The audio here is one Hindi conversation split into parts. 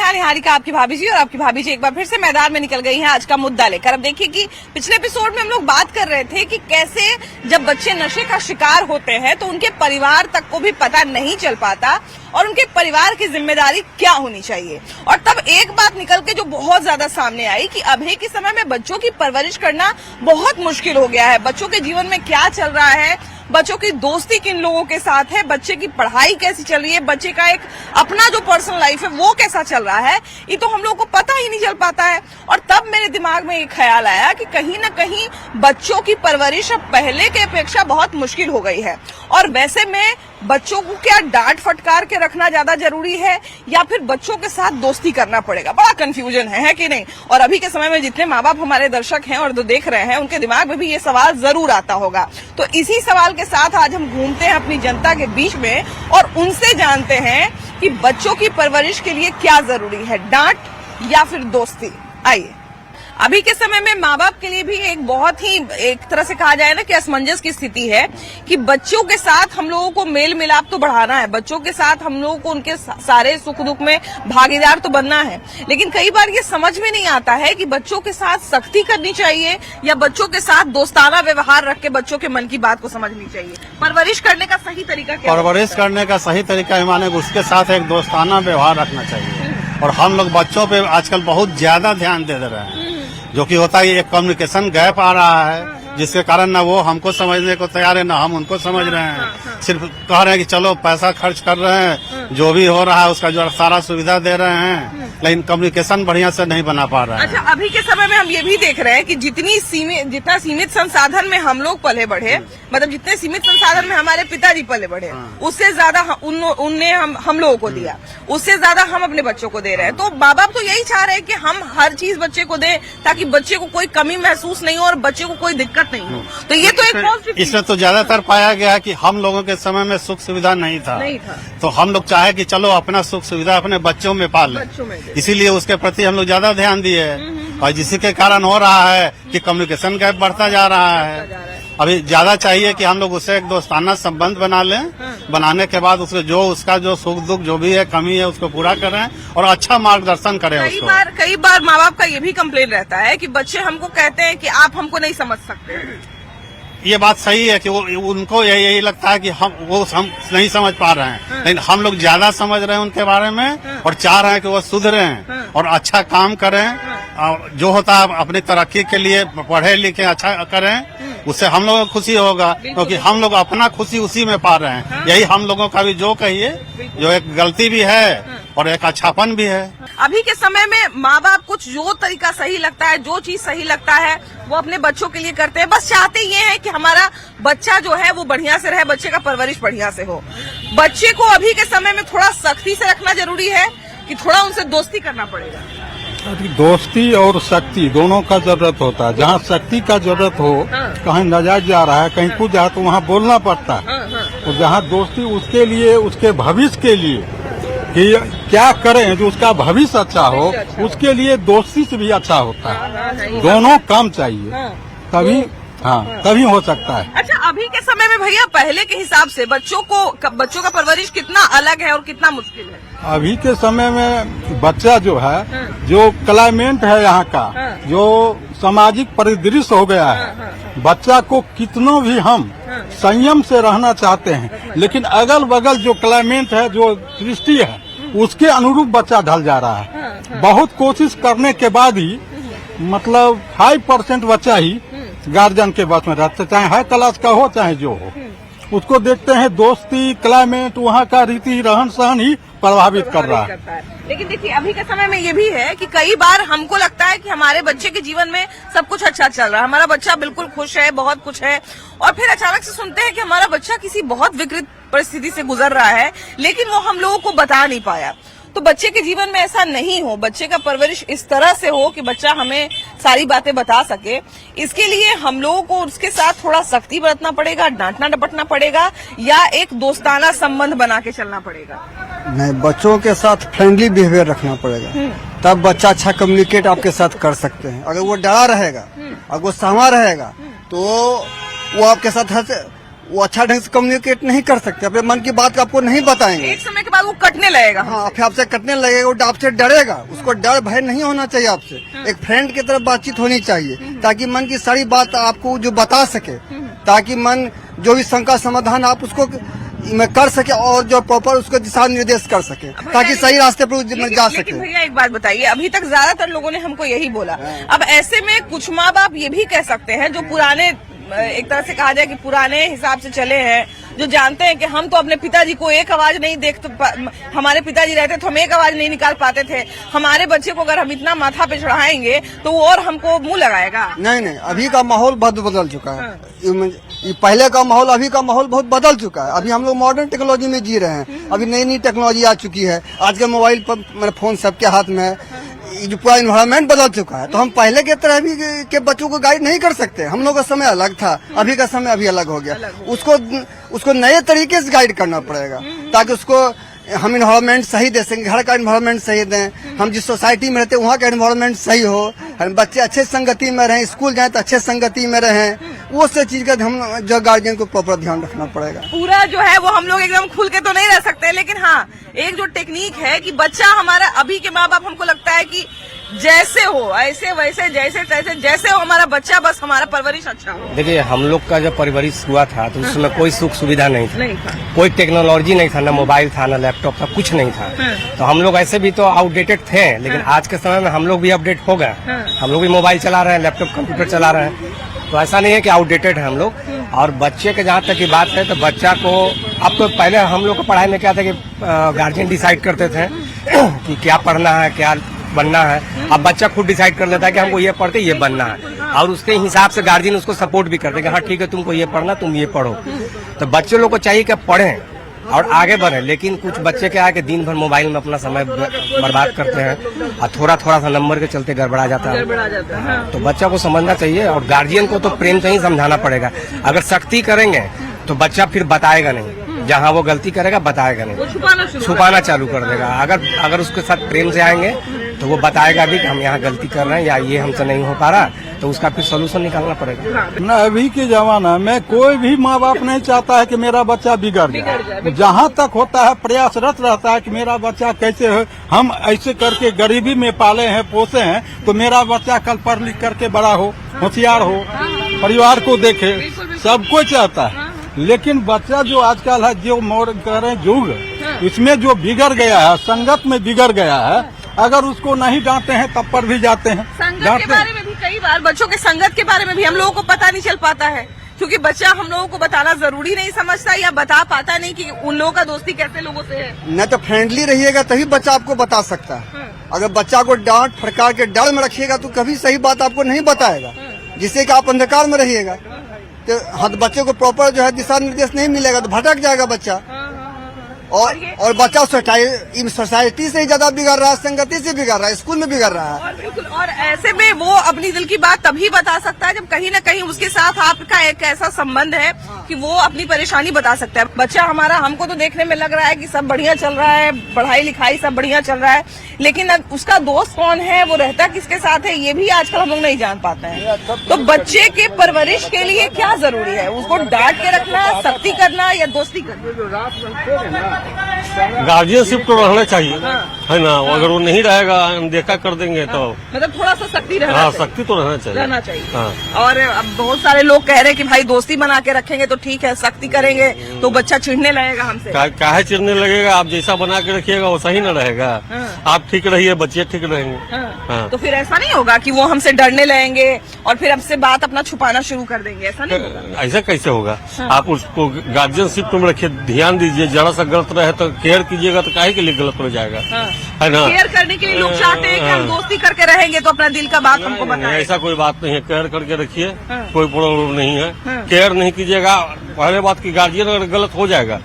नमस्कार, निहारिका आपकी भाभी जी। और आपकी भाभी जी एक बार फिर से मैदान में निकल गई हैं आज का मुद्दा लेकर। अब देखिए कि पिछले एपिसोड में हम लोग बात कर रहे थे कि कैसे जब बच्चे नशे का शिकार होते हैं तो उनके परिवार तक को भी पता नहीं चल पाता और उनके परिवार की जिम्मेदारी क्या होनी चाहिए। और तब एक बात निकल के जो बहुत ज्यादा सामने आई कि अभी के समय में बच्चों की परवरिश करना बहुत मुश्किल हो गया है। बच्चों के जीवन में क्या चल रहा है, बच्चों की दोस्ती किन लोगों के साथ है, बच्चे की पढ़ाई कैसी चल रही है, बच्चे का एक अपना जो पर्सनल लाइफ है वो कैसा चल रहा है, ये तो हम लोगों को पता ही नहीं चल पाता है। और तब मेरे दिमाग में एक ख्याल आया कि कहीं न कहीं बच्चों की परवरिश अब पहले के अपेक्षा बहुत मुश्किल हो गई है। और वैसे में बच्चों को क्या डांट फटकार के रखना ज्यादा जरूरी है या फिर बच्चों के साथ दोस्ती करना पड़ेगा? बड़ा कंफ्यूजन है कि नहीं? और अभी के समय में जितने माँ बाप हमारे दर्शक हैं और जो देख रहे हैं उनके दिमाग में भी ये सवाल जरूर आता होगा। तो इसी सवाल के साथ आज हम घूमते हैं अपनी जनता के बीच में और उनसे जानते हैं कि बच्चों की परवरिश के लिए क्या जरूरी है, डांट या फिर दोस्ती। आइए, अभी के समय में माँ बाप के लिए भी एक बहुत ही एक तरह से कहा जाए ना कि असमंजस की स्थिति है कि बच्चों के साथ हम लोगों को मेल मिलाप तो बढ़ाना है, बच्चों के साथ हम लोगों को उनके सारे सुख दुख में भागीदार तो बनना है, लेकिन कई बार ये समझ में नहीं आता है कि बच्चों के साथ सख्ती करनी चाहिए या बच्चों के साथ दोस्ताना व्यवहार रख के बच्चों के मन की बात को समझनी चाहिए। परवरिश करने का सही तरीका क्या? परवरिश करने का सही तरीका माने उसके साथ एक दोस्ताना व्यवहार रखना चाहिए। और हम लोग बच्चों पे आजकल बहुत ज्यादा ध्यान दे रहे हैं, जो कि होता है एक कम्युनिकेशन गैप आ रहा है जिसके कारण न वो हमको समझने को तैयार है न हम उनको समझ रहे हैं। सिर्फ कह रहे हैं कि चलो पैसा खर्च कर रहे हैं, जो भी हो रहा है उसका जो सारा सुविधा दे रहे हैं, लेकिन कम्युनिकेशन बढ़िया से नहीं बना पा रहे हैं। अच्छा, अभी के समय में हम ये भी देख रहे हैं कि जितना सीमित संसाधन में हम लोग पले बढ़े, मतलब जितने सीमित संसाधन में हमारे पिताजी पले बढ़े, उससे ज्यादा उनने हम लोगों को दिया, उससे ज्यादा हम अपने बच्चों को दे रहे हैं। तो माँ बाप तो यही चाह रहे हैं कि हम हर चीज बच्चे को दें ताकि बच्चे को कोई कमी महसूस नहीं हो और बच्चे को कोई दिक्कत नहीं हो। तो ये तो एक पॉजिटिव इसमें तो ज्यादातर पाया गया है कि हम लोगों के समय में सुख सुविधा नहीं था, तो हम लोग चाहे कि चलो अपना सुख सुविधा अपने बच्चों में पालें, इसीलिए उसके प्रति हम लोग ज्यादा ध्यान दिए। और जिसी के कारण हो रहा है कि कम्युनिकेशन गैप बढ़ता जा रहा है। अभी ज्यादा चाहिए कि हम लोग उससे एक दोस्ताना संबंध बना लें, बनाने के बाद उसको उसका जो सुख दुख जो भी है कमी है उसको पूरा करें और अच्छा मार्गदर्शन करें उसको। कई बार माँ बाप का ये भी कंप्लेन रहता है कि बच्चे हमको कहते हैं कि आप हमको नहीं समझ सकते। ये बात सही है कि उनको यही लगता है कि हम नहीं समझ पा रहे हैं, लेकिन हम लोग ज्यादा समझ रहे हैं उनके बारे में और चाह रहे हैं कि वो सुधरें और अच्छा काम करें। जो होता है अपनी तरक्की के लिए पढ़े लिखे अच्छा करें, उससे हम लोगों को खुशी होगा, क्योंकि हम लोग अपना खुशी उसी में पा रहे हैं। यही हम लोगों का भी जो कहिए जो एक गलती भी है और एक अच्छापन भी है। अभी के समय में माँ बाप कुछ जो तरीका सही लगता है, जो चीज सही लगता है वो अपने बच्चों के लिए करते हैं। बस चाहते ये है कि हमारा बच्चा जो है वो बढ़िया से रहे, बच्चे का परवरिश बढ़िया से हो। बच्चे को अभी के समय में थोड़ा सख्ती से रखना जरूरी है कि थोड़ा उनसे दोस्ती करना पड़ेगा? दोस्ती और शक्ति दोनों का जरूरत होता है। जहाँ शक्ति का जरूरत हो, कहीं नजायज जा रहा है, कहीं कुछ जा तो वहाँ बोलना पड़ता है। और जहाँ दोस्ती उसके लिए, उसके भविष्य के लिए कि क्या करें जो उसका भविष्य अच्छा हो, उसके लिए दोस्ती से भी अच्छा होता है। दोनों काम चाहिए, तभी हो सकता है। अच्छा, अभी के समय में भैया पहले के हिसाब से बच्चों का परवरिश कितना अलग है और कितना मुश्किल है? अभी के समय में बच्चा जो है, जो क्लाइमेट है यहाँ का, जो सामाजिक परिदृश्य हो गया है, बच्चा को कितनों भी हम संयम से रहना चाहते हैं, लेकिन अगल बगल जो क्लाइमेट है, जो दृष्टि है, उसके अनुरूप बच्चा ढल जा रहा है। बहुत कोशिश करने के बाद ही मतलब 5% बच्चा ही गार्जियन के बस में रहते, चाहे हाई क्लास का हो चाहे जो हो, उसको देखते हैं दोस्ती क्लाइमेट वहाँ का रीति रहन सहन ही प्रभावित कर रहा है। लेकिन देखिए अभी के समय में ये भी है कि कई बार हमको लगता है कि हमारे बच्चे के जीवन में सब कुछ अच्छा चल रहा है, हमारा बच्चा बिल्कुल खुश है, बहुत कुछ है, और फिर अचानक से सुनते हैं कि हमारा बच्चा किसी बहुत विकृत परिस्थिति से गुजर रहा है, लेकिन वो हम लोगों को बता नहीं पाया। तो बच्चे के जीवन में ऐसा नहीं हो, बच्चे का परवरिश इस तरह से हो कि बच्चा हमें सारी बातें बता सके। इसके लिए हम लोगों को उसके साथ थोड़ा सख्ती बरतना पड़ेगा, डांटना डपटना पड़ेगा, या एक दोस्ताना संबंध बना के चलना पड़ेगा? नहीं, बच्चों के साथ फ्रेंडली बिहेवियर रखना पड़ेगा, तब बच्चा अच्छा कम्युनिकेट आपके साथ कर सकते हैं। अगर वो डरा रहेगा, अगर वो सहमा रहेगा, तो वो आपके साथ वो अच्छा ढंग से कम्युनिकेट नहीं कर सकते, अपने मन की बात आपको नहीं बताएंगे। एक समय के बाद वो कटने लगेगा। हाँ, फिर आपसे कटने लगेगा, वो आपसे डरेगा। उसको डर भय नहीं होना चाहिए आपसे, एक फ्रेंड की तरफ बातचीत होनी चाहिए, ताकि मन की सारी बात आपको जो बता सके, ताकि मन जो भी शंका समाधान आप उसको में कर सके और जो प्रॉपर उसको दिशा निर्देश कर सके, ताकि सही रास्ते पर जा सके। लेकिन भैया एक बात बताइए, अभी तक ज्यादातर लोगों ने हमको यही बोला, अब ऐसे में कुछ माँ बाप ये भी कह सकते हैं जो पुराने, एक तरह से कहा जाए कि पुराने हिसाब से चले हैं, जो जानते हैं कि हम तो अपने पिताजी को एक आवाज नहीं हमारे पिताजी रहते तो हम एक आवाज नहीं निकाल पाते थे, हमारे बच्चे को अगर हम इतना माथा पे चढ़ाएंगे तो वो और हमको मुंह लगाएगा। नहीं, अभी का माहौल बहुत बदल चुका है। ये पहले का माहौल, अभी का माहौल बहुत बदल चुका है। अभी हम लोग मॉडर्न टेक्नोलॉजी में जी रहे हैं, अभी नई नई टेक्नोलॉजी आ चुकी है। आज के मोबाइल पर मेरा फोन सबके हाथ में है, जो पूरा इन्वायरमेंट बदल चुका है। तो हम पहले के तरह भी के बच्चों को गाइड नहीं कर सकते। हम लोग का समय अलग था, अभी का समय अभी अलग हो गया। उसको नए तरीके से गाइड करना पड़ेगा, ताकि उसको हम इन्वायरमेंट सही दे सकें, घर का इन्वायरमेंट सही दें, हम जिस सोसाइटी में रहते हैं वहाँ का इन्वायरमेंट सही हो, हम बच्चे अच्छे संगति में रहें, स्कूल जाएं तो अच्छे संगति में रहें। वो सब चीज का हम जो गार्जियन को प्रॉपर ध्यान रखना पड़ेगा। पूरा जो है वो हम लोग एकदम खुल के तो नहीं रह सकते, लेकिन हाँ एक जो टेक्निक है कि बच्चा हमारा, अभी के माँ बाप हमको लगता है कि जैसे हो ऐसे वैसे, जैसे तैसे, जैसे हो हमारा बच्चा, बस हमारा परवरिश अच्छा हो। देखिए, हम लोग का जब परवरिश हुआ था तो उसमें कोई सुख सुविधा नहीं था, कोई टेक्नोलॉजी नहीं था, ना मोबाइल था, ना लैपटॉप था, कुछ नहीं था। तो हम लोग ऐसे भी तो आउटडेटेड थे, लेकिन आज के समय में हम लोग भी अपडेट हो गए। हम लोग भी मोबाइल चला रहे हैं, लैपटॉप कंप्यूटर चला रहे हैं, तो ऐसा नहीं है कि आउटडेटेड है हम लोग। और बच्चे के जहाँ तक की बात है, तो बच्चा को, अब तो पहले हम लोग को पढ़ाई में क्या था कि गार्जियन डिसाइड करते थे कि क्या पढ़ना है, क्या बनना है। अब बच्चा खुद डिसाइड कर लेता है कि हमको ये पढ़ते ये बनना है, और उसके हिसाब से गार्जियन उसको सपोर्ट भी करते हैं कि हाँ ठीक है, तुमको ये पढ़ना, तुम ये पढ़ो। तो बच्चे लोग को चाहिए कि पढ़ें और आगे बढ़े। लेकिन कुछ बच्चे क्या है कि दिन भर मोबाइल में अपना समय बर्बाद करते हैं और थोड़ा थोड़ा सा नंबर के चलते गड़बड़ा जाता है। तो बच्चा को समझना चाहिए, और गार्जियन को तो प्रेम से ही समझाना पड़ेगा। अगर सख्ती करेंगे तो बच्चा फिर बताएगा नहीं, जहाँ वो गलती करेगा बताएगा नहीं, छुपाना चालू कर देगा। अगर उसके साथ प्रेम से आएंगे तो वो बताएगा भी कि हम यहाँ गलती कर रहे हैं या ये हमसे नहीं हो पा रहा, तो उसका फिर सोल्यूशन निकालना पड़ेगा। न अभी के जमाना में कोई भी माँ बाप नहीं चाहता है कि मेरा बच्चा बिगड़ जाए। जहाँ तक होता है प्रयासरत रहता है कि मेरा बच्चा कैसे हो, हम ऐसे करके गरीबी में पाले हैं, पोसे हैं, तो मेरा बच्चा कल पढ़ लिख करके बड़ा हो, होशियार हो, परिवार को देखे, सब कोई चाहता है। लेकिन बच्चा जो आजकल है, जो मॉडर्न युग, इसमें जो बिगड़ गया है, संगत में बिगड़ गया है, अगर उसको नहीं डांटते हैं तब पर भी जाते हैं। संगत के बारे में भी कई बार बच्चों के संगत के बारे में भी हम लोगों को पता नहीं चल पाता है, क्योंकि बच्चा हम लोगों को बताना जरूरी नहीं समझता या बता पाता नहीं कि उन लोगों का दोस्ती कैसे लोगों से है। न तो फ्रेंडली रहिएगा तभी बच्चा आपको बता सकता है। अगर बच्चा को डांट फटकार के डर में रखिएगा तो कभी सही बात आपको नहीं बताएगा, जिससे कि आप अंधकार में रहिएगा। तो हाँ, बच्चे को प्रॉपर जो है दिशा निर्देश नहीं मिलेगा तो भटक जाएगा बच्चा। और बच्चा सोसाइटी से ही ज्यादा बिगड़ रहा है, संगति से बिगड़ रहा है, स्कूल में बिगड़ रहा है। और बिल्कुल, और ऐसे में वो अपनी दिल की बात तभी बता सकता है जब कहीं न कहीं उसके साथ आपका एक ऐसा संबंध है कि वो अपनी परेशानी बता सकता है। बच्चा हमारा, हमको तो देखने में लग रहा है कि सब बढ़िया चल रहा है, पढ़ाई लिखाई सब बढ़िया चल रहा है, लेकिन उसका दोस्त कौन है, वो रहता किसके साथ है, ये भी आजकल हम लोग नहीं जान पाते हैं। तो बच्चे के परवरिश के लिए क्या जरूरी है? उसको डांट के रखना, सख्ती करना या दोस्ती करना? गार्जियनशिप तो रहना चाहिए, है ना। अगर वो नहीं रहेगा, हम देखा कर देंगे तो मतलब थोड़ा सा सख्ती रहना हाँ, चाहिए। सख्ती तो रहना चाहिए। हाँ। और अब बहुत सारे लोग कह रहे हैं कि भाई दोस्ती बना के रखेंगे तो ठीक है, सख्ती करेंगे तो बच्चा चिढ़ने लगेगा हमसे। काहे चिढ़ने लगेगा? आप जैसा बना के रखिएगा वो सही न रहेगा। आप ठीक रहिए, बच्चे ठीक रहेंगे। हाँ। तो फिर ऐसा नहीं होगा कि वो हमसे डरने लगेंगे और फिर हमसे बात अपना छुपाना शुरू कर देंगे, ऐसा नहीं होगा। ऐसा कैसे होगा? आप उसको गार्जियनशिप में रखिए, ध्यान दीजिए। जरा सा गलत रहे तो केयर कीजिएगा, तो काहे के लिए गलत हो जाएगा, है ना। केयर करने के लिए लोग चाहते हैं कि हम दोस्ती करके रहेंगे तो अपना दिल का बात हमको बताएं। ऐसा कोई बात नहीं है, केयर करके रखिए, कोई प्रॉब्लम नहीं है। केयर नहीं कीजिएगा, पहले बात की गार्जियन अगर गलत हो जाएगा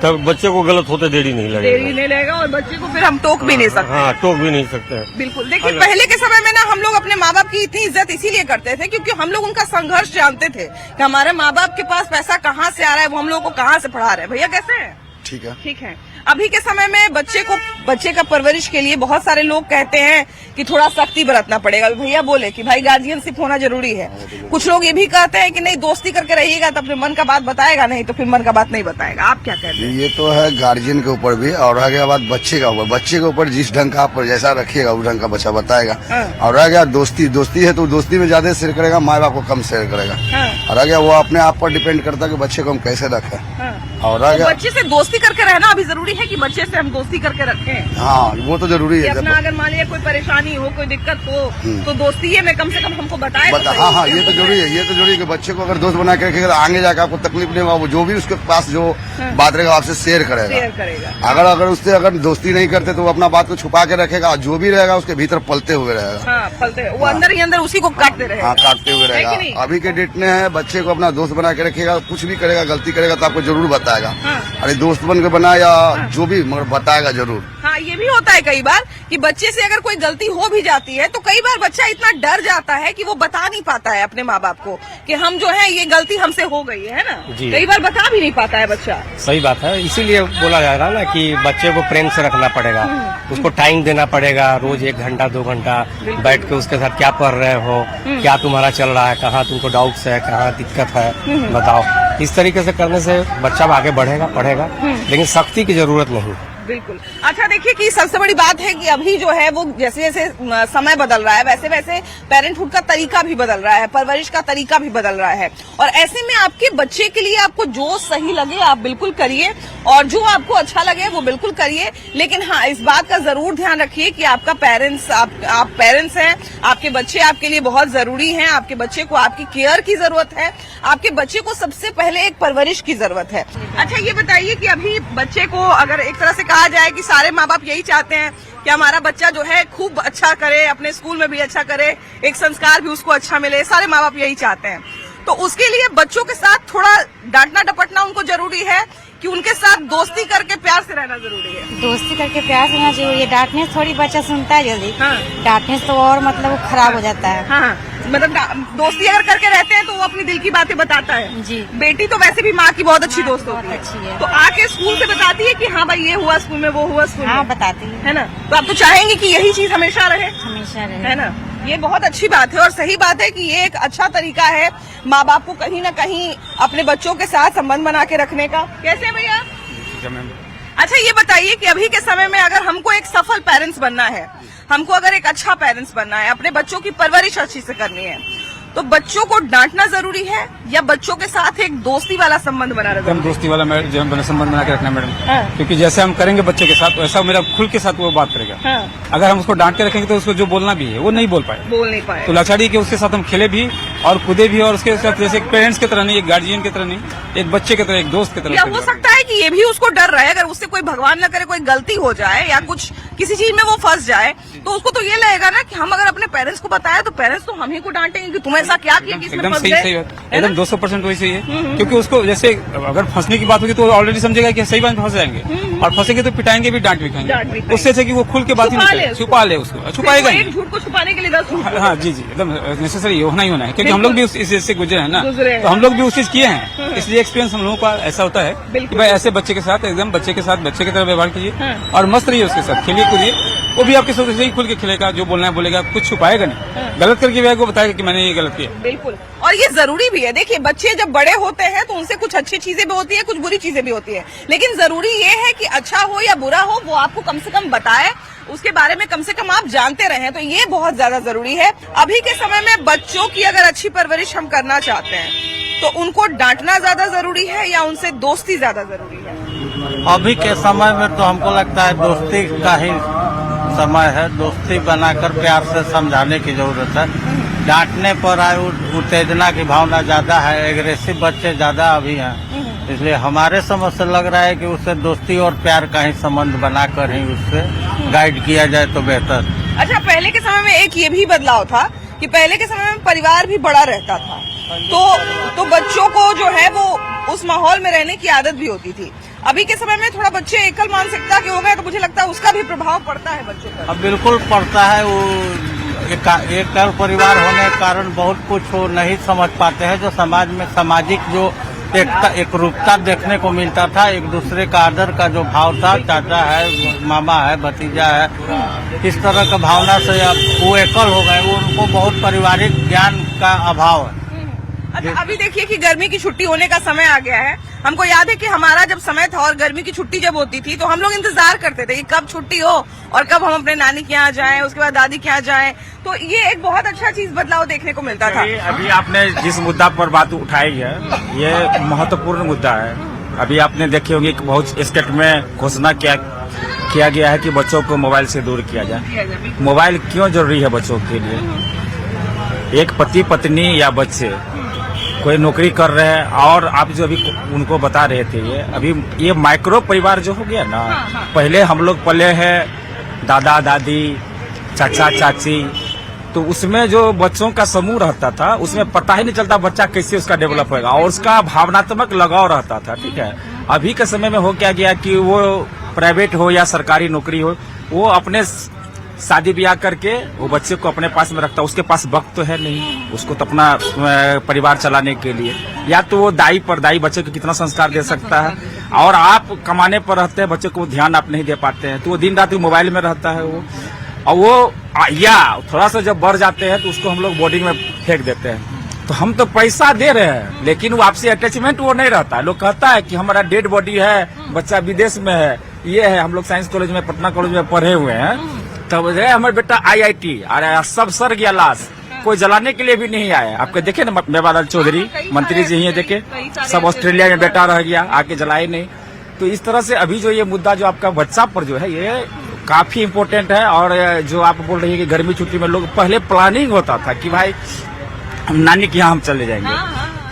तब बच्चे को गलत होते देरी नहीं लगेगा, और बच्चे को फिर हम टोक भी नहीं सकते। हाँ, टोक भी नहीं सकते हैं। बिल्कुल। देखिए, पहले के समय में ना हम लोग अपने माँ बाप की इतनी इज्जत इसीलिए करते थे क्योंकि हम लोग उनका संघर्ष जानते थे कि हमारे माँ बाप के पास पैसा कहाँ से आ रहा है, वो हम लोग को कहाँ से पढ़ा रहे हैं। भैया कैसे हैं? ठीक है। ठीक है। अभी के समय में बच्चे का परवरिश के लिए बहुत सारे लोग कहते हैं कि थोड़ा सख्ती बरतना पड़ेगा। भैया बोले कि भाई गार्जियनशिप होना जरूरी है। कुछ लोग ये भी कहते हैं कि नहीं, दोस्ती करके रहिएगा तो अपने मन का बात बताएगा, नहीं तो फिर मन का बात नहीं बताएगा। आप क्या कहते हैं? ये तो है गार्जियन के ऊपर भी, और रह गया बात बच्चे का ऊपर। बच्चे के ऊपर जिस ढंग का आप जैसा रखिएगा उस ढंग का बच्चा बताएगा। और रह गया दोस्ती है तो दोस्ती में ज्यादा शेयर करेगा, माँ बाप को कम शेयर करेगा। और रह गया वो अपने आप पर डिपेंड करता है कि बच्चे को हम कैसे रखें। और रह गया बच्चे से दोस्ती करके रहना अभी जरूरी है कि बच्चे से हम दोस्ती करके रखें। हाँ, वो तो जरूरी है। अपना अगर मान लिया कोई परेशानी हो, कोई दिक्कत हो, तो दोस्ती में कम से कम हमको बताए। हाँ, ये तो जरूरी है। ये तो जरूरी है कि बच्चे को अगर दोस्त बना के रखेगा, आगे जाकर आपको तकलीफ नहीं होगा। वो जो भी उसके पास जो बात रहेगा आपसे शेयर करेगा। अगर उससे अगर दोस्ती नहीं करते तो वो अपना बात को छुपा के रखेगा, जो भी रहेगा उसके भीतर पलते हुए रहेगा। हाँ, पलते वो अंदर ही अंदर उसी को काटते रहेगा। हाँ, काटते हुए रहेगा। अभी के डेट में है, बच्चे को अपना दोस्त बना के रखेगा, कुछ भी करेगा, गलती करेगा तो आपको जरूर बताएगा। अरे दोस्त बन के बना या जो भी, मगर बताएगा जरूर। हाँ, ये भी होता है कई बार कि बच्चे से अगर कोई गलती हो भी जाती है तो कई बार बच्चा इतना डर जाता है कि वो बता नहीं पाता है अपने माँ बाप को कि हम जो है ये गलती हमसे हो गई है ना। कई बार बता भी नहीं पाता है बच्चा। सही बात है, इसीलिए बोला जा रहा है ना कि बच्चे को प्रेम से रखना पड़ेगा, उसको टाइम देना पड़ेगा। रोज 1 घंटा 2 घंटा बैठ के उसके साथ क्या पढ़ रहे हो, क्या तुम्हारा चल रहा है, कहाँ तुमको डाउट्स है, कहाँ दिक्कत है, बताओ। इस तरीके से करने से बच्चा आगे बढ़ेगा, पढ़ेगा, लेकिन सख्ती की जरूरत नहीं। बिल्कुल। अच्छा, देखिए कि सबसे बड़ी बात है कि अभी जो है वो जैसे जैसे समय बदल रहा है वैसे वैसे पेरेंटहुड का तरीका भी बदल रहा है, परवरिश का तरीका भी बदल रहा है। और ऐसे में आपके बच्चे के लिए आपको जो सही लगे आप बिल्कुल करिए, और जो आपको अच्छा लगे वो बिल्कुल करिए। लेकिन हाँ, इस बात का जरूर ध्यान रखिए कि आपका पेरेंट्स, आप पेरेंट्स हैं, आपके बच्चे आपके लिए बहुत जरूरी हैं। आपके बच्चे को आपकी केयर की जरूरत है। आपके बच्चे को सबसे पहले एक परवरिश की जरूरत है। अच्छा, ये बताइए कि अभी बच्चे को अगर एक तरह से कहा जाए कि सारे माँ बाप यही चाहते हैं कि हमारा बच्चा जो है खूब अच्छा करे, अपने स्कूल में भी अच्छा करे, एक संस्कार भी उसको अच्छा मिले, सारे माँ बाप यही चाहते हैं। तो उसके लिए बच्चों के साथ थोड़ा डांटना डपटना उनको जरूरी है कि उनके साथ दोस्ती करके प्यार से रहना जरूरी है? दोस्ती करके प्यार से रहना जरूरी है। डांटने से थोड़ी बच्चा सुनता है जल्दी। हाँ। डांटने से तो और मतलब वो खराब हो जाता है। हाँ, मतलब दोस्ती अगर करके रहते हैं तो वो अपनी दिल की बातें बताता है। जी। बेटी तो वैसे भी माँ की बहुत अच्छी दोस्त होती है। अच्छी है। तो आके स्कूल से बताती है कि हाँ भाई ये हुआ स्कूल में, वो हुआ स्कूल में। हाँ, बताती है ना। तो आप तो चाहेंगे कि यही चीज हमेशा रहे, हमेशा रहे। है ना। ये बहुत अच्छी बात है और सही बात है कि ये एक अच्छा तरीका है माँ बाप को कहीं ना कहीं अपने बच्चों के साथ संबंध बना के रखने का। कैसे भैया? अच्छा, ये बताइए कि अभी के समय में अगर हमको एक सफल पेरेंट्स बनना है, हमको अगर एक अच्छा पेरेंट्स बनना है, अपने बच्चों की परवरिश अच्छी से करनी है, तो बच्चों को डांटना जरूरी है या बच्चों के साथ एक दोस्ती वाला संबंध बनाना जरूरी है? दोस्ती वाला संबंध बना के रखना मैडम। क्योंकि जैसे हम करेंगे बच्चे के साथ वैसा मेरा खुल के साथ वो बात करेगा। अगर हम उसको डांट के रखेंगे तो उसको जो बोलना भी है वो नहीं बोल पाए। तो लाचारी कि उसके साथ हम खेले भी और कूदे भी, और उसके साथ जैसे पेरेंट्स की तरह नहीं, एक गार्जियन की तरह नहीं, एक बच्चे की तरह, एक दोस्त की तरह। या हो सकता है कि ये भी उसको डर रहे, अगर उससे कोई भगवान न करे कोई गलती हो जाए या कुछ किसी चीज में वो फंस जाए तो उसको तो ये लगेगा ना कि हम अगर अपने पेरेंट्स को बताया तो पेरेंट्स तो हम ही को डांटेंगे कि तुम ऐसा क्या किया कि इसमें फंस गए। एकदम 200% वही सही है। क्योंकि उसको जैसे अगर फंसने की बात होगी तो ऑलरेडी समझेगा कि सही बात में फंस जाएंगे, और फंसेंगे तो पिटाएंगे भी, डांट भी खाएंगे। उससे अच्छा कि वो खुल के बात ही नहीं, छुपा ले उसको, छुपाएगा एक झूठ को छुपाने के लिए 10 झूठ। हाँ जी, एकदम नेसेसरी होना ही होना है। क्योंकि हम लोग भी इस चीज से गुजरे हैं ना, तो हम लोग भी उस चीज किए हैं, इसलिए एक्सपीरियंस हम लोगों का ऐसा होता है कि भाई ऐसे बच्चे के साथ एकदम बच्चे के साथ बच्चे की तरह व्यवहार कीजिए और मस्त रहिए उसके साथ, खेलिए कूदिए। वो भी आपके साथ ऐसे ही खुल के खेलेगा, जो बोलना है बोलेगा, कुछ छुपाएगा नहीं। गलत करके भी आपको बताएगा कि मैंने ये गलत किया। बिल्कुल, और ये जरूरी भी है। देखिए, बच्चे जब बड़े होते हैं तो उनसे कुछ अच्छी चीजें भी होती है, कुछ बुरी चीजें भी होती है, लेकिन जरूरी ये है कि अच्छा हो या बुरा हो वो आपको कम से कम बताए, उसके बारे में कम से कम आप जानते रहें। तो ये बहुत ज्यादा जरूरी है। अभी के समय में बच्चों की अगर अच्छी परवरिश हम करना चाहते हैं तो उनको डांटना ज्यादा जरूरी है या उनसे दोस्ती ज्यादा जरूरी है? अभी के समय में तो हमको लगता है दोस्ती का ही समय है। दोस्ती बनाकर प्यार से समझाने की जरूरत है। डांटने पर उत्तेजना की भावना ज्यादा है, एग्रेसिव बच्चे ज्यादा अभी हैं, इसलिए हमारे समझ से लग रहा है कि उससे दोस्ती और प्यार का ही संबंध बनाकर ही उससे गाइड किया जाए तो बेहतर। अच्छा, पहले के समय में एक ये भी बदलाव था कि पहले के समय में परिवार भी बड़ा रहता था, तो बच्चों को जो है वो उस माहौल में रहने की आदत भी होती थी। अभी के समय में थोड़ा बच्चे एकल मानसिकता के हो गए, तो मुझे लगता है उसका भी प्रभाव पड़ता है बच्चों पर। अब बिल्कुल पड़ता है। वो एकल परिवार होने के कारण बहुत कुछ वो नहीं समझ पाते हैं, जो समाज में सामाजिक जो एक रूपता देखने को मिलता था, एक दूसरे का आदर का जो भाव था, चाचा है, मामा है, भतीजा है, इस तरह का भावना से अब वो एकल हो गए। उनको बहुत पारिवारिक ज्ञान का अभाव है। अच्छा, अभी देखिए कि गर्मी की छुट्टी होने का समय आ गया है। हमको याद है कि हमारा जब समय था और गर्मी की छुट्टी जब होती थी तो हम लोग इंतजार करते थे कि कब छुट्टी हो और कब हम अपने नानी के यहाँ जाएं, उसके बाद दादी के यहाँ जाएं। तो ये एक बहुत अच्छा चीज बदलाव देखने को मिलता था। अभी आपने जिस मुद्दा पर बात उठाई है, ये महत्वपूर्ण मुद्दा है। अभी आपने देखे होंगे कि बहुत स्टेट में घोषणा किया गया है कि बच्चों को मोबाइल से दूर किया जाए। मोबाइल क्यों जरूरी है बच्चों के लिए? एक पति पत्नी या बच्चे कोई नौकरी कर रहे हैं, और आप जो अभी उनको बता रहे थे, ये माइक्रो परिवार जो हो गया ना, पहले हम लोग पले हैं दादा दादी, चाचा चाची, तो उसमें जो बच्चों का समूह रहता था उसमें पता ही नहीं चलता बच्चा कैसे उसका डेवलप होगा, और उसका भावनात्मक लगाव रहता था। ठीक है, अभी के समय में हो क्या गया कि वो प्राइवेट हो या सरकारी नौकरी हो, वो अपने शादी ब्याह करके वो बच्चे को अपने पास में रखता है। उसके पास वक्त तो है नहीं उसको तो अपना परिवार चलाने के लिए, या तो वो दाई बच्चे को कितना संस्कार दे सकता है, और आप कमाने पर रहते हैं, बच्चे को ध्यान आप नहीं दे पाते हैं, तो वो दिन रात मोबाइल में रहता है वो। और वो या थोड़ा सा जब बढ़ जाते हैं तो उसको हम लोग बोर्डिंग में फेंक देते हैं। तो हम तो पैसा दे रहे हैं लेकिन वो आपसे अटैचमेंट वो नहीं रहता। लोग कहता है कि हमारा डेड बॉडी है, बच्चा विदेश में है, ये है। हम लोग साइंस कॉलेज में, पटना कॉलेज में पढ़े हुए हैं, तब हमारे बेटा IIT, अरे सब सर गया लाश, कोई जलाने के लिए भी नहीं आया। आपके देखे ना मेवालाल चौधरी मंत्री जी, देखे सब ऑस्ट्रेलिया में बेटा रह गया, आके जलाए नहीं। तो इस तरह से अभी जो ये मुद्दा जो आपका बच्चा पर जो है, ये काफी इम्पोर्टेंट है। और जो आप बोल रही है कि गर्मी छुट्टी में लोग पहले प्लानिंग होता था कि भाई हम नानी के यहाँ हम चले जाएंगे,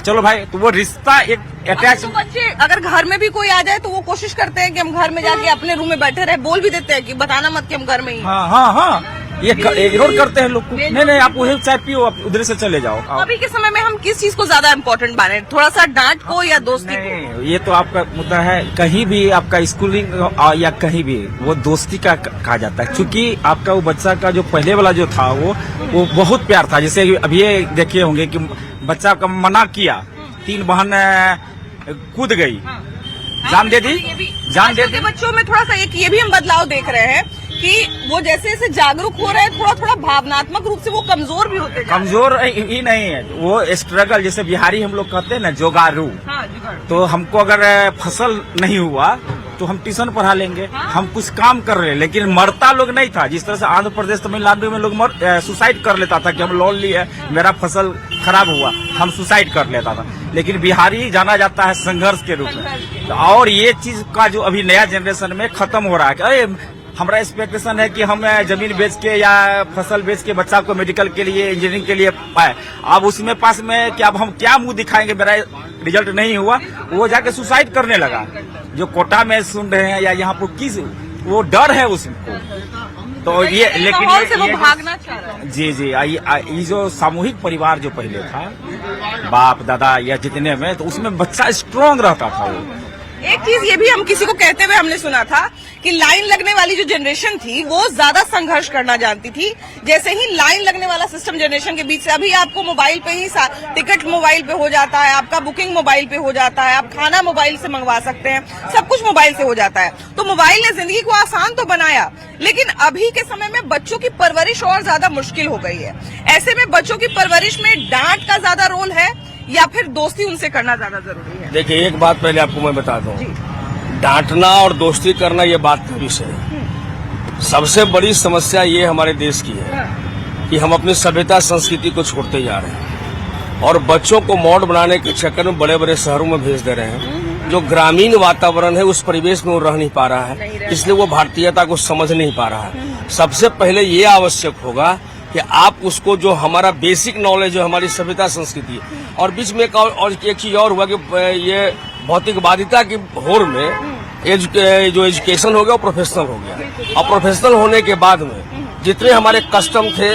चलो भाई, तो वो रिश्ता एक अटैच। तो बच्चे अगर घर में भी कोई आ जाए तो वो कोशिश करते हैं कि हम घर में जाके अपने रूम में बैठे रहे, बोल भी देते हैं कि बताना मत कि हम घर में ही। हाँ, ये इग्नोर करते हैं लोग को। नहीं, आप वही चाय पियो, आप उधर से चले जाओ। अभी के समय में हम किस चीज को ज्यादा इम्पोर्टेंट माने, थोड़ा सा डांट को या दोस्ती को? ये तो आपका मुद्दा है। कहीं भी आपका स्कूलिंग या कहीं भी वो दोस्ती का कहा जाता है, क्योंकि आपका वो बच्चा का जो पहले वाला जो था वो बहुत प्यार था। जैसे अभी ये देखे होंगे कि बच्चा का मना किया, 3 बहन कूद गई, जान दे दी, जान दे दी। बच्चों में थोड़ा सा ये भी हम बदलाव देख रहे हैं कि वो जैसे जैसे जागरूक हो रहे हैं, थोड़ा भावनात्मक रूप से वो कमजोर भी होते हैं। कमजोर ही नहीं है, वो स्ट्रगल, जैसे बिहारी हम लोग कहते हैं ना, जोगारू। तो हमको अगर फसल नहीं हुआ तो हम ट्यूशन पढ़ा लेंगे, हम कुछ काम कर रहे हैं, लेकिन मरता लोग नहीं था। जिस तरह से आंध्र प्रदेश, तमिलनाडु में लोग सुसाइड कर लेता था कि हम लोन लिए, मेरा फसल खराब हुआ, हम सुसाइड कर लेता था। लेकिन बिहारी जाना जाता है संघर्ष के रूप में। तो और ये चीज का जो अभी नया जनरेशन में खत्म हो रहा है कि अरे हमारा एक्सपेक्टेशन है कि हम जमीन बेच के या फसल बेच के बच्चा को मेडिकल के लिए, इंजीनियरिंग के लिए पाए। अब उसमें पास में कि अब हम क्या मुंह दिखाएंगे, मेरा रिजल्ट नहीं हुआ, वो जाके सुसाइड करने लगा। जो कोटा में सुन रहे हैं या यहाँ पर किस, वो डर है उसको। तो ये लेकिन वो भागना चाह रहा है। जी, ये जो सामूहिक परिवार जो पहले था, बाप दादा या जितने में, तो उसमें बच्चा स्ट्रांग रहता था। वो एक चीज ये भी हम किसी को कहते हुए हमने सुना था कि लाइन लगने वाली जो जनरेशन थी वो ज्यादा संघर्ष करना जानती थी। जैसे ही लाइन लगने वाला सिस्टम जनरेशन के बीच से, अभी आपको मोबाइल पे ही टिकट मोबाइल पे हो जाता है, आपका बुकिंग मोबाइल पे हो जाता है, आप खाना मोबाइल से मंगवा सकते हैं, सब कुछ मोबाइल से हो जाता है। तो मोबाइल ने जिंदगी को आसान तो बनाया, लेकिन अभी के समय में बच्चों की परवरिश और ज्यादा मुश्किल हो गई है। ऐसे में बच्चों की परवरिश में डांट का ज्यादा रोल है या फिर दोस्ती उनसे करना ज्यादा जरूरी है? देखिए, एक बात पहले आपको मैं बता दूं, डांटना और दोस्ती करना ये बात का विषय है। सबसे बड़ी समस्या ये हमारे देश की है कि हम अपनी सभ्यता संस्कृति को छोड़ते जा रहे हैं और बच्चों को मॉड बनाने के चक्कर में बड़े बड़े शहरों में भेज दे रहे हैं। जो ग्रामीण वातावरण है उस परिवेश में वो रह नहीं पा रहा है, इसलिए वो भारतीयता को समझ नहीं पा रहा है। सबसे पहले ये आवश्यक होगा कि आप उसको, जो हमारा बेसिक नॉलेज है, हमारी सभ्यता संस्कृति, और बीच में एक चीज और हुआ कि ये भौतिकवादिता की होड़ में जो एजुकेशन हो गया वो प्रोफेशनल हो गया, और प्रोफेशनल होने के बाद में जितने हमारे कस्टम थे,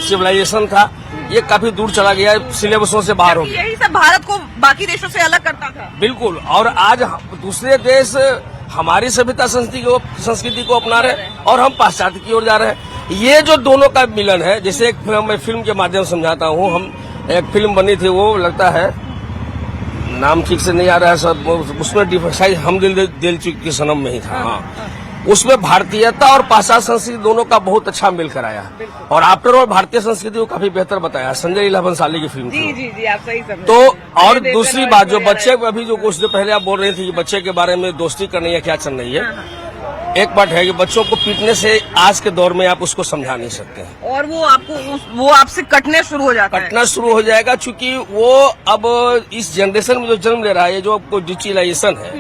सिविलाइजेशन था, ये काफी दूर चला गया, सिलेबसों से बाहर हो गया। यही सब भारत को बाकी देशों से अलग करता था। बिल्कुल, और आज दूसरे देश हमारी सभ्यता संस्कृति को अपना रहे और हम पाश्चात्य की ओर जा रहे हैं। ये जो दोनों का मिलन है, जैसे एक मैं फिल्म के माध्यम से समझाता हूँ। हम एक फिल्म बनी थी, वो लगता है नाम ठीक से नहीं आ रहा है सब, उसमें शायद हम दिल चुके सनम में ही था। हाँ, उसमें भारतीयता और पाश्चात्य संस्कृति दोनों का बहुत अच्छा मिल कर आया, और आफ्टर ऑल भारतीय संस्कृति को काफी बेहतर बताया। संजय लीला भंसाली की फिल्म जी जी जी, आप सही समझे। तो और दूसरी बात, जो बच्चे अभी जो कुछ देर पहले आप बोल रही थी कि बच्चे के बारे में दोस्ती करनी है, क्या चल रही है, एक बात है कि बच्चों को पीटने से आज के दौर में आप उसको समझा नहीं सकते हैं, और वो आपसे कटने शुरू हो जाता है, कटना शुरू हो जाएगा। चूंकि वो अब इस जनरेशन में जो जन्म ले रहा है, जो आपको डिजिटलाइजेशन है,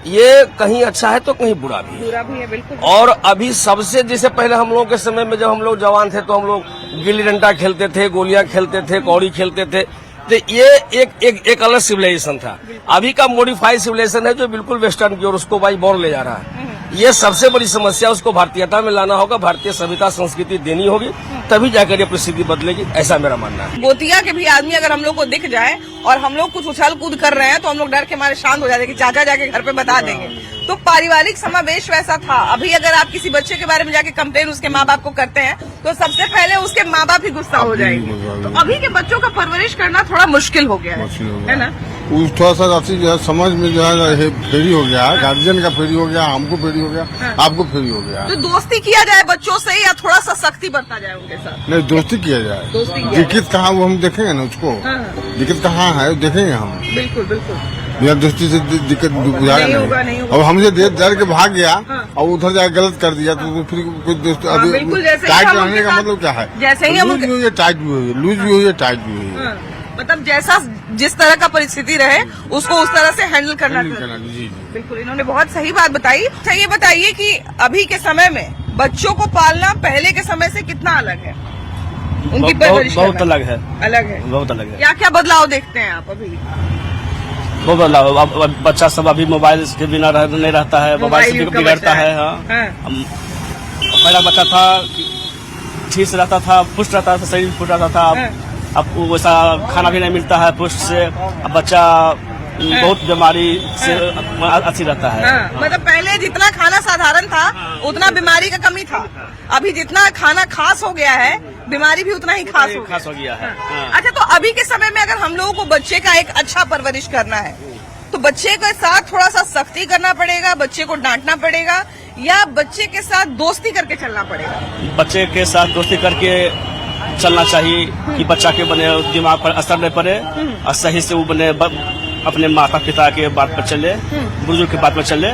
ये कहीं अच्छा है तो कहीं बुरा भी है, बिल्कुल। और अभी सबसे, जैसे पहले हम लोगों के समय में जब हम लोग जवान थे तो हम लोग गिल्ली डंडा खेलते थे, गोलियां खेलते थे, कौड़ी खेलते थे, तो ये एक अलग सिविलाइजेशन था। अभी का मॉडिफाइड सिविलाइजेशन है जो बिल्कुल वेस्टर्न की ओर उसको भाई बोर ले जा रहा है। ये सबसे बड़ी समस्या, उसको भारतीयता में लाना होगा, भारतीय सभ्यता संस्कृति देनी होगी, तभी जाकर ये परिस्थिति बदलेगी, ऐसा मेरा मानना है। गोतिया के भी आदमी अगर हम लोग को दिख जाए और हम लोग कुछ उछल कूद कर रहे हैं तो हम लोग डर के मारे शांत हो जाते हैं कि चाचा जाके घर पे बता देंगे। तो पारिवारिक समावेश वैसा था। अभी अगर आप किसी बच्चे के बारे में जाके कंप्लेन उसके माँ बाप को करते हैं तो सबसे पहले उसके माँ बाप ही गुस्सा हो जाएंगे। तो अभी के बच्चों का परवरिश करना थोड़ा मुश्किल हो गया है ना। थोड़ा सा जो है समझ में जो है फेरी हो गया, गार्जियन का फेरी हो गया, हमको फेरी हो गया, आपको फेरी हो गया। तो दोस्ती किया जाए बच्चों से या थोड़ा सा सख्ती बरता जाए उनके साथ? नहीं, दोस्ती किया जाए। दिक्कत कहाँ वो हम देखेंगे ना, उसको दिक्कत कहाँ है देखेंगे हम। बिल्कुल बिल्कुल, बिना दोस्ती से दिक्कत बुझाएगा नहीं। अब हमसे डर के भाग गया और उधर जाकर गलत कर दिया तो फिर कोई दोस्त टाइट रहने का मतलब क्या है? जैसे ही लूज भी हुई है, टाइट भी हुई है, लूज भी हुई है, टाइट भी हुई है। मतलब जैसा जिस तरह का परिस्थिति रहे उसको उस तरह से हैंडल करना। जी बिल्कुल, इन्होंने बहुत सही बात बताई। अच्छा, ये बताइए कि अभी के समय में बच्चों को पालना पहले के समय से कितना अलग है? उनकी परवरिश बहुत अलग है, बहुत अलग है। क्या क्या बदलाव देखते हैं आप अभी? बहुत बदलाव। अब बच्चा सब अभी मोबाइल के बिना नहीं रहता है, मोबाइल से बिगड़ता है। पहला बच्चा था ठीक से रहता था, पुष्ट रहता था, शरीर पुष्ट रहता था। अब वैसा खाना भी नहीं मिलता है पुष्ट से, अब बच्चा बहुत बीमारी से अच्छी रहता है। मतलब पहले जितना खाना साधारण था उतना बीमारी का कमी था, अभी जितना खाना खास हो गया है बीमारी भी उतना ही खास हो गया है। अच्छा, तो अभी के समय में अगर हम लोगों को बच्चे का एक अच्छा परवरिश करना है तो बच्चे के साथ थोड़ा सा सख्ती करना पड़ेगा, बच्चे को डांटना पड़ेगा, या बच्चे के साथ दोस्ती करके चलना पड़ेगा? बच्चे के साथ दोस्ती करके चलना चाहिए कि बच्चा के बने दिमाग पर असर नहीं पड़े, और सही से वो बने अपने माता पिता के बात पर चले, बुजुर्ग की बात पर चले,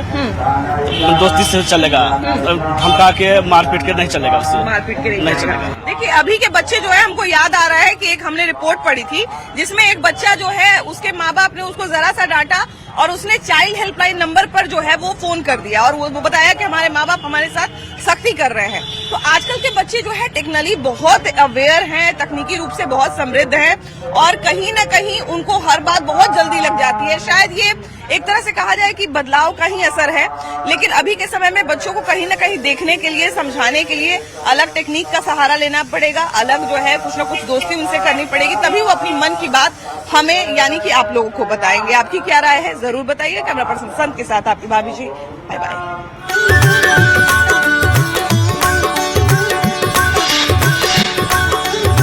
दोस्ती से चलेगा। धमका के मारपीट के नहीं चलेगा, उससे मारपीट के नहीं चलेगा। देखिए, अभी के बच्चे जो है, हमको याद आ रहा है कि एक हमने रिपोर्ट पढ़ी थी जिसमें एक बच्चा जो है उसके माँ बाप ने उसको जरा सा डांटा और उसने चाइल्ड हेल्पलाइन नंबर पर जो है वो फोन कर दिया और वो बताया कि हमारे माँ बाप हमारे साथ सख्ती कर रहे हैं। तो आजकल के बच्चे जो है टेक्निकली बहुत अवेयर हैं, तकनीकी रूप से बहुत समृद्ध हैं, और कहीं न कहीं उनको हर बात बहुत जल्दी लग जाती है। शायद ये एक तरह से कहा जाए कि बदलाव का ही असर है, लेकिन अभी के समय में बच्चों को कहीं न कहीं देखने के लिए, समझाने के लिए अलग टेक्निक का सहारा लेना पड़ेगा, अलग जो है कुछ न कुछ दोस्ती उनसे करनी पड़ेगी, तभी वो अपनी मन की बात हमें यानी कि आप लोगों को बताएंगे। आपकी क्या राय है जरूर बताइए। कैमरा पर्सन संत के साथ आपकी भाभी जी, बाय बाय।